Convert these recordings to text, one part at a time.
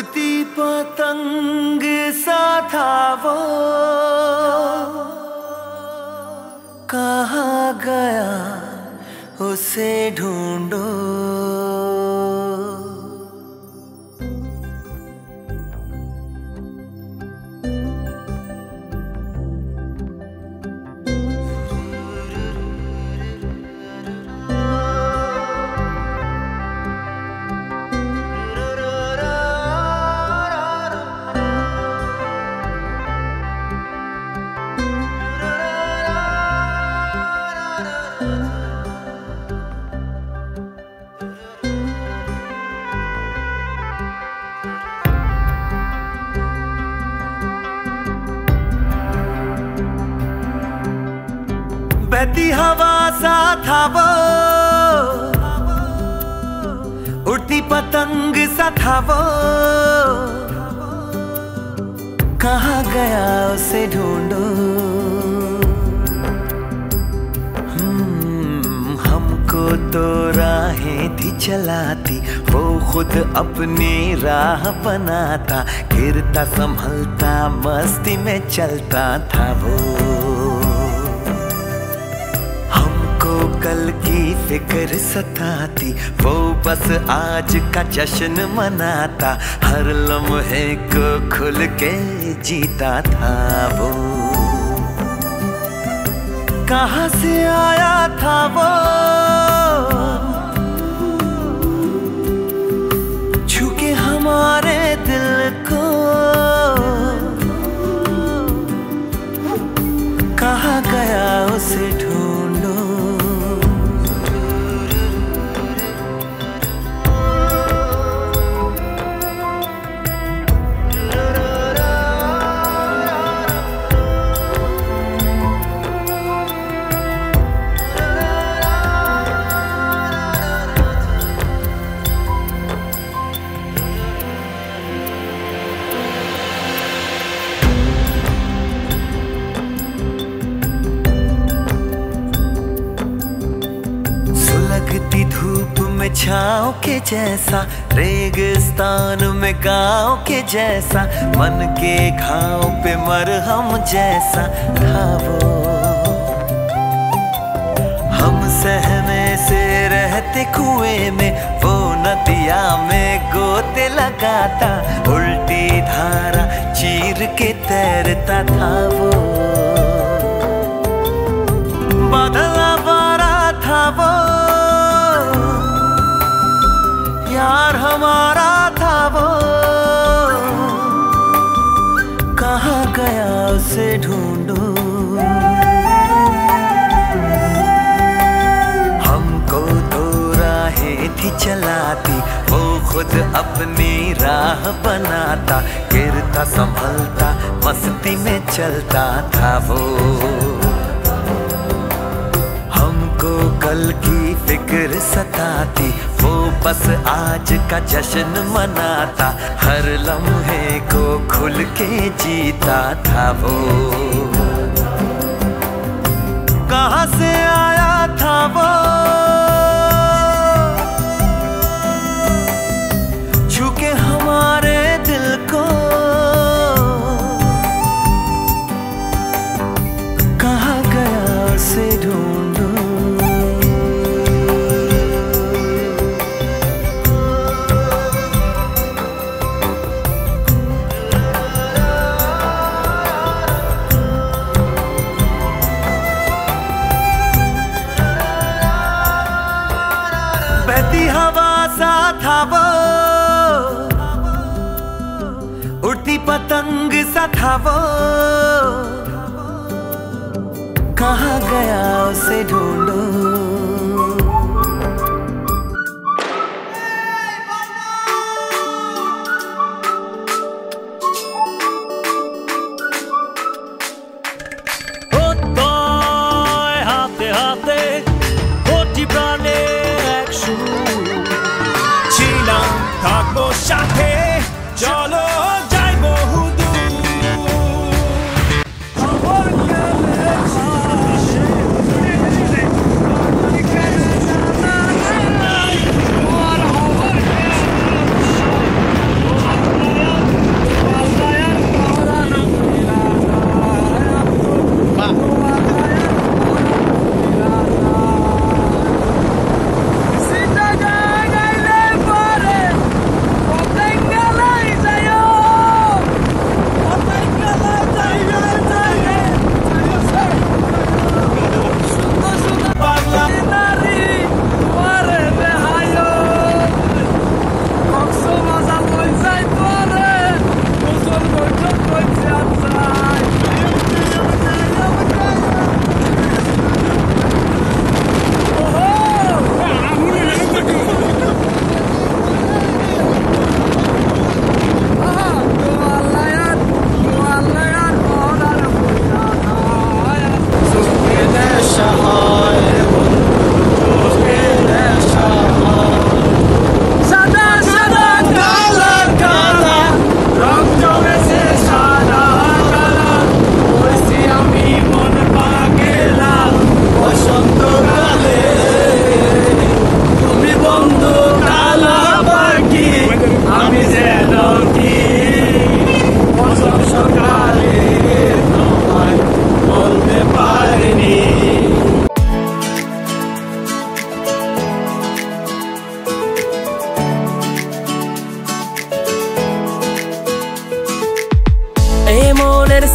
उड़ती पतंग सा था वो, कहाँ गया उसे ढूंढो। बहती हवा सा था वो, उड़ती पतंग सा था वो, कहाँ गया उसे ढूंढो। हमको तो राहें थी चलाती, वो खुद अपनी राह बनाता, गिरता संभलता मस्ती में चलता था वो। कल की फिक्र सताती, वो बस आज का जश्न मनाता, हर लम्हे को खुल के जीता था वो। कहाँ से आया था वो, छू के हमारे दिल को, कहाँ गया उसे ढूंढो। लगती धूप में छाँव के जैसा, रेगिस्तान में गाँव के जैसा, मन के घाव पे मरहम जैसा था वो। हम सहमे से रहते कुएं में, वो नदिया में गोते लगाता, उल्टी धारा चीर के तैरता था वो। बादल आवारा था वो, यार हमारा था वो, कहाँ गया उसे ढूंढो। हमको तो राहें थी चलाती, वो खुद अपनी राह बनाता, गिरता संभलता मस्ती में चलता था वो। हमको कल की फिक्र सताती, वो बस आज का जश्न मनाता, हर लम्हे को खुल के जीता था वो। कहाँ से आया था वो, छू के हमारे दिल को, कहाँ गया उसे ढूंढो। बहती हवा सा था वो, उड़ती पतंग सा था वो, कहाँ गया उसे ढूंढो। হাতে হাতে ভর্তি প্রাণে ছিলাম থাকবো সাথে, চলো যাই বহুদূর। খবর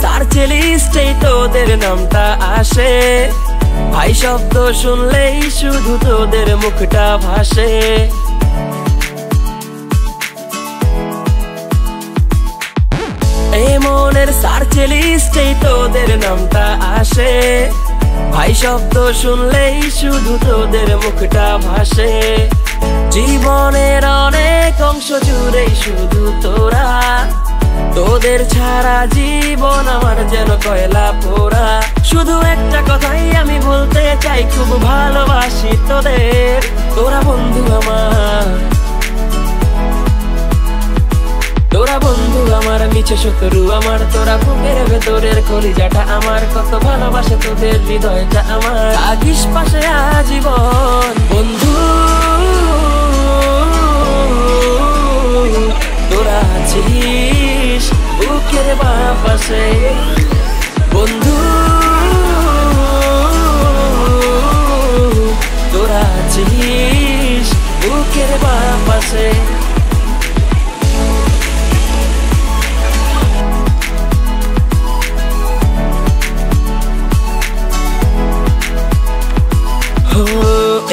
সার্চ লিস্টেই তোদের নামটা আসে, ভাই শব্দ শুনলেই শুধু তোদের মুখটা ভাসে। এই মনের সার্চ লিস্টেই তোদের নামটা আসে, ভাই শব্দ শুনলেই শুধু তোদের মুখটা ভাসে। জীবনের অনেক অংশ জুড়েই শুধু তোরা, তোদের ছাড়া জীবন আমার যেন কয়লা পোড়া। শুধু একটা কথাই আমি বলতে চাই, খুব ভালোবাসি তোদের, তোরা বন্ধু আমার, তোরা বন্ধু আমার, মিছে শত্রু আমার। তোরা বুকের ভেতরের কলিজাটা আমার, কত ভালোবাসে তোদের হৃদয়টা আমার। থাকিস পাশে আজীবন বন্ধু, তোরা আছিস বুকের বাঁ পাশে বন্ধু, তোরা আছিস বুকের বাঁ পাশে।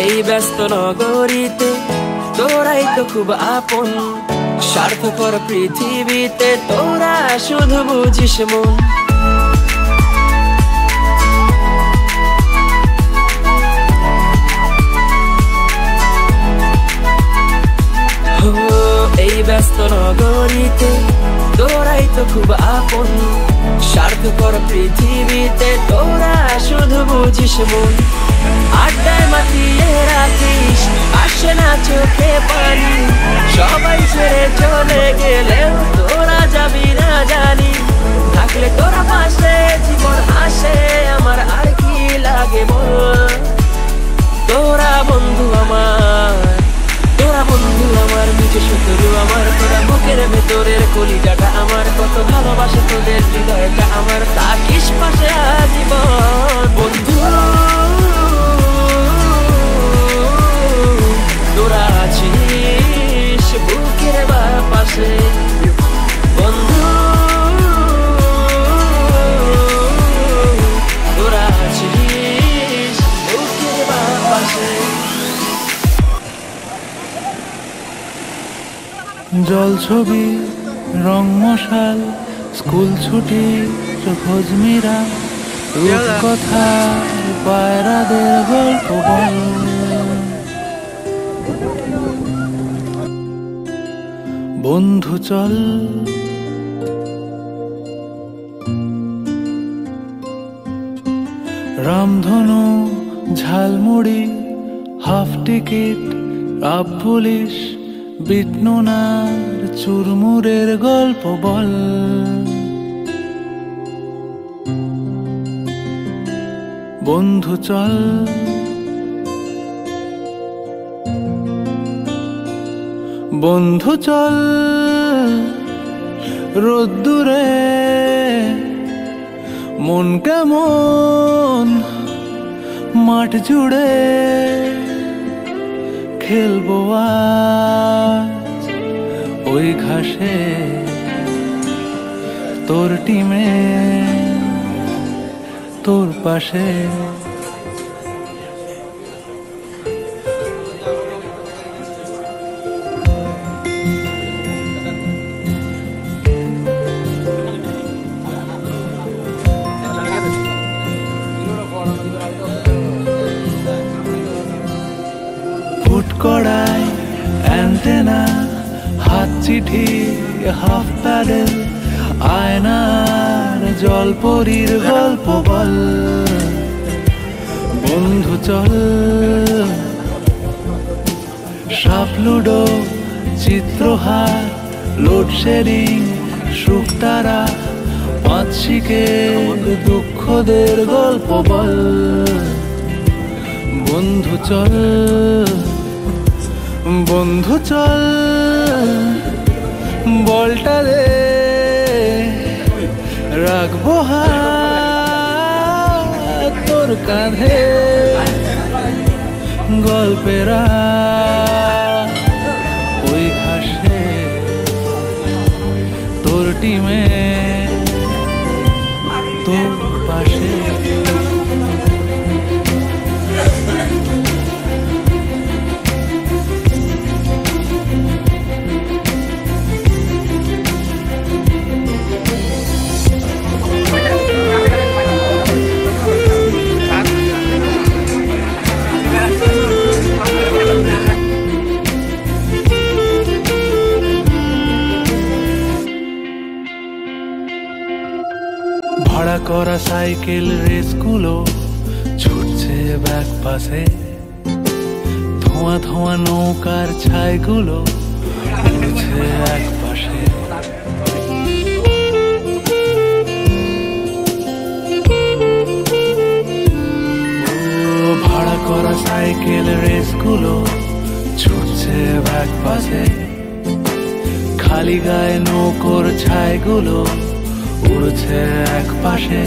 এই ব্যস্ত নগরীতে তোরাই তো খুব আপন, স্বার্থপর পৃথিবীতে তোরা শুধু বুঝিস মন। এই ব্যস্ত নগরীতে তোরাই তো খুব আপন, স্বার্থপর পৃথিবীতে তোরা শুধু বুঝিস মন। আড্ডায় মাতিয়ে রাখিস, আসে না চোখে পানি, সবাই ছেড়ে চলে গেলেও তোরা যাবি না জানি। থাকলে তোরা পাশে জীবন আসে আমার, আর কি লাগে বল। তোরা বন্ধু আমার, তোরা বন্ধু আমার, মিছে শত্রু আমার। তোরা বুকের ভেতরের কলিজাটা আমার, কত ভালোবাসে তোদের হৃদয়টা আমার। থাকিস পাশে আজীবন বন্ধু, তোরা আছিস বুকের বাঁ পাশে বন্ধু, তোরা আছিস বুকের বাঁ পাশে। জল ছবি রং মশাল, স্কুল ছুটি খোঁজ মিরা, রূপকথা পায়রাদের গল্প বল। বন্ধু চল রামধনু ঝালমুড়ি, হাফ টিকিট, আপ পুলিশ, বিটনুনার চুরমুরের গল্প বল। বন্ধু চল বন্ধু চল রোদ্দুরে, মন কেমন মাঠ জুড়ে, খেলবো আজ ওই ঘাসে তোর টিমে তোর পাশে। কড়াই অ্যান্টেনা, হাত চিঠি, হাফ প্যাডেল, আয়নার জলপরীর গল্প বল। বন্ধু চল সাপ লুডো, চিত্রহার, লোডশেডিং, শুকতারা, পাঁচশিকের দুঃখদের গল্প বল। বন্ধু চল বন্ধু চল বলটা দে, রাখবো হাত তোর কাঁধে, গল্পেরা ওই ঘাসে তোর টিমে তোর পাশে। ভাড়া করা সাইকেল রেসগুলো ছুটছে ব্যাক পাশে, ধোঁয়া ধোঁয়া নৌকার ছাইগুলো উড়ছে এক পাশে। ভাড়া করা সাইকেল রেসগুলো ছুটছে ব্যাক পাশে, খালি গায়ে নৌকোর ছাইগুলো উড়ছে এক পাশে।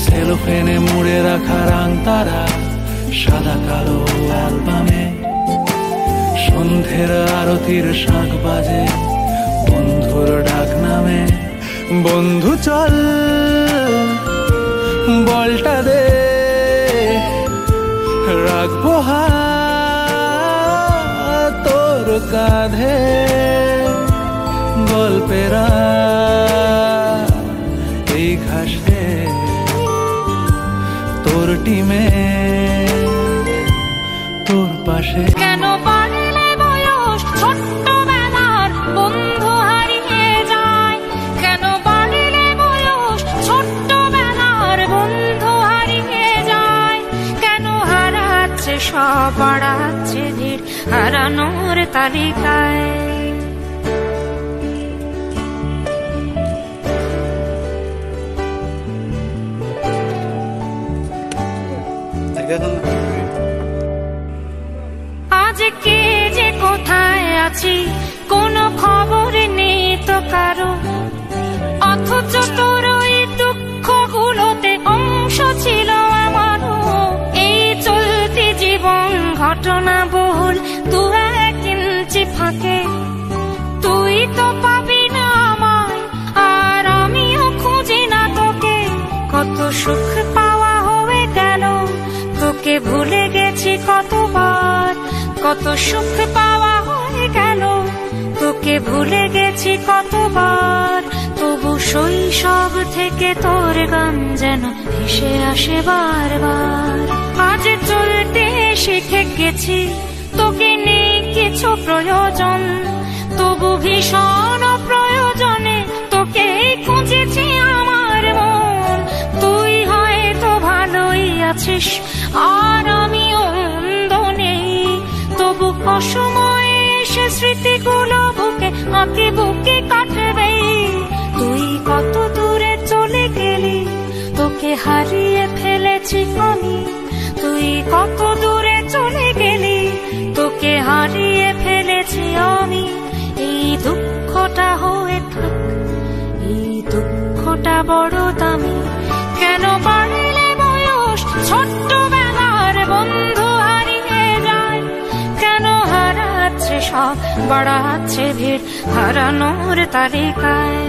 সেলোফেনে মুড়ে রাখা রাং তারা সাদা কালো অ্যালবামে, সন্ধ্যের আরতির শাঁখ বাজে বন্ধুর ডাক নামে। বন্ধু চল বলটা দে, রাখবো হাত তোর কাঁধে, গল্পেরা এই ঘাসে তোর টিমে তোর পাশে। কেন বাড়লে বয়স ছোট্টবেলার বন্ধু হারিয়ে যায়, কেন বাড়লে বয়স ছোট্টবেলার বন্ধু হারিয়ে যায়, কেন হারাচ্ছে সব বাড়াচ্ছে ভিড় হারানোর তালিকায়। আজ কে যে কোথায় আছি কোনো খবর নেই তো কারো, অথচ তোর ওই দুঃখগুলোতে অংশ ছিল আমারও। এই চলতি জীবন ঘটনা বহুল দু এক ইঞ্চি ফাঁকে, তুই তো পাবি না আমায় আর আমিও খুঁজি না তোকে। কত সুখ পাওয়া হয়ে গেল তোকে ভুলে গেছি কতবার, কত সুখ পাওয়া হয়ে গেল তোকে ভুলে গেছি কতবার। তবু শৈশব থেকে তোর গান যেন ভেসে আসে বারবার। আজ চলতে শিখে গেছি তোকে নেই কিছু প্রয়োজন, তবু ভীষণ প্রয়োজনে তোকে খুঁজেছি আমার মন। তুই হয়তো ভালোই আছিস আর আমিও মন্দ নেই, তবু অসময়ে এসে স্মৃতিগুলো বুকে আঁকে বুকে কাটবে। তুই কত দূরে চলে গেলি তোকে হারিয়ে ফেলেছি আমি, তুই কত দূরে চলে গেলি তোকে হারিয়ে ফেলেছি আমি। এই দুঃখটা হয়ে থাক, এই দুঃখটা বড় দামি। কেন বাড়লে বয়স ছোট্টবেলার বন্ধু হারিয়ে যায়, কেন হারাচ্ছে সব বাড়াচ্ছে ভিড় হারানোর তালিকায়।